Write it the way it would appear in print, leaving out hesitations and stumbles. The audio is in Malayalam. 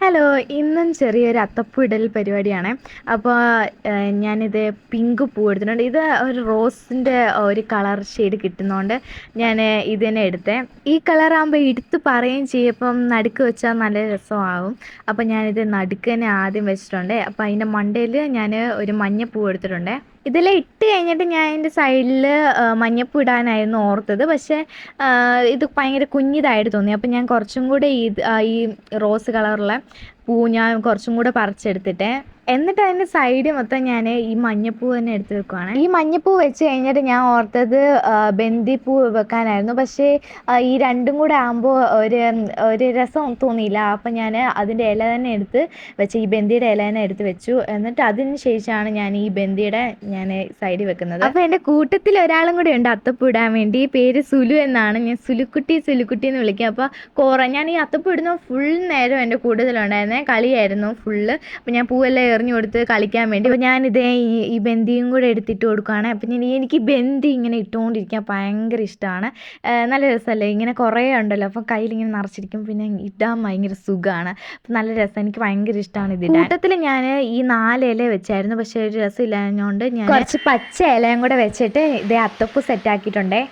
ഹലോ, ഇന്നും ചെറിയൊരു അത്തപ്പൂവിടൽ പരിപാടിയാണ്. അപ്പോൾ ഞാനിത് പിങ്ക് പൂ എടുത്തിട്ടുണ്ട്. ഇത് ഒരു റോസിൻ്റെ ഒരു കളർ ഷെയ്ഡ് കിട്ടുന്നതുകൊണ്ട് ഞാൻ ഇത് തന്നെ എടുത്തേ. ഈ കളറാകുമ്പോൾ എടുത്ത് പറയുകയും ചെയ്യും, ഇപ്പം നടുക്ക് വെച്ചാൽ നല്ല രസമാകും. അപ്പോൾ ഞാനിത് നടുക്ക് തന്നെ ആദ്യം വെച്ചിട്ടുണ്ട്. അപ്പോൾ അതിൻ്റെ മണ്ടയിൽ ഞാൻ ഒരു മഞ്ഞപ്പൂ എടുത്തിട്ടുണ്ട്. ഇതെല്ലാം ഇട്ട് കഴിഞ്ഞിട്ട് ഞാൻ അതിൻ്റെ സൈഡിൽ മഞ്ഞപ്പൂ ഇടാനായിരുന്നു ഓർത്തത്. പക്ഷേ ഇത് ഭയങ്കര കുഞ്ഞിതായിട്ട് തോന്നി. അപ്പോൾ ഞാൻ കുറച്ചും കൂടെ ഈ റോസ് കളറുള്ള പൂ ഞാൻ കുറച്ചും കൂടെ പറിച്ചെടുത്തിട്ട് എന്നിട്ട് അതിൻ്റെ സൈഡ് മൊത്തം ഞാൻ ഈ മഞ്ഞപ്പൂ തന്നെ എടുത്ത് വെക്കുവാണ്. ഈ മഞ്ഞപ്പൂ വെച്ച് കഴിഞ്ഞിട്ട് ഞാൻ ഓർത്തത് ബന്ദിപ്പൂ വെക്കാനായിരുന്നു. പക്ഷേ ഈ രണ്ടും കൂടെ ആകുമ്പോൾ ഒരു രസം തോന്നിയില്ല. അപ്പം ഞാൻ അതിൻ്റെ ഇല തന്നെ എടുത്ത് വെച്ച്, ഈ ബന്ദിയുടെ ഇല തന്നെ എടുത്ത് വെച്ചു. എന്നിട്ട് അതിന് ശേഷമാണ് ഞാൻ ഈ ബന്ദിയുടെ സൈഡിൽ വെക്കുന്നത്. അപ്പോൾ എൻ്റെ കൂട്ടത്തിൽ ഒരാളും കൂടെ ഉണ്ട് അത്തപ്പൂ ഇടാൻ വേണ്ടി. പേര് സുലു എന്നാണ്. ഞാൻ സുലുക്കുട്ടി എന്ന് വിളിക്കുക. അപ്പോൾ ഞാൻ ഈ അത്തപ്പൂ ഇടുന്ന ഫുൾ നേരം എൻ്റെ കൂടുതലുണ്ടായിരുന്നേ, കളിയായിരുന്നു ഫുള്ള്. അപ്പോൾ ഞാൻ പൂവെല്ലാം എറിഞ്ഞു കൊടുത്ത് കളിക്കാൻ വേണ്ടി. അപ്പോൾ ഞാനിതേ ഈ ബന്ദിയും കൂടെ എടുത്തിട്ട് കൊടുക്കുകയാണ്. അപ്പം എനിക്ക് ബന്ദി ഇങ്ങനെ ഇട്ടുകൊണ്ടിരിക്കാൻ ഭയങ്കര ഇഷ്ടമാണ്. നല്ല രസമല്ലേ, ഇങ്ങനെ കുറേ ഉണ്ടല്ലോ, അപ്പോൾ കയ്യിലിങ്ങനെ നിറച്ചിരിക്കും, പിന്നെ ഇടാൻ ഭയങ്കര സുഖമാണ്. അപ്പം നല്ല രസം, എനിക്ക് ഭയങ്കര ഇഷ്ടമാണ് ഇത്. കൂട്ടത്തിൽ ഞാൻ ഈ 4 ഇല വെച്ചായിരുന്നു, പക്ഷേ ഒരു രസം ഇല്ലാഞ്ഞുകൊണ്ട് ഞാൻ കുറച്ച് പച്ച ഇലയും കൂടെ വെച്ചിട്ട് ഇതേ അത്തപ്പൂ സെറ്റാക്കിയിട്ടുണ്ടേ.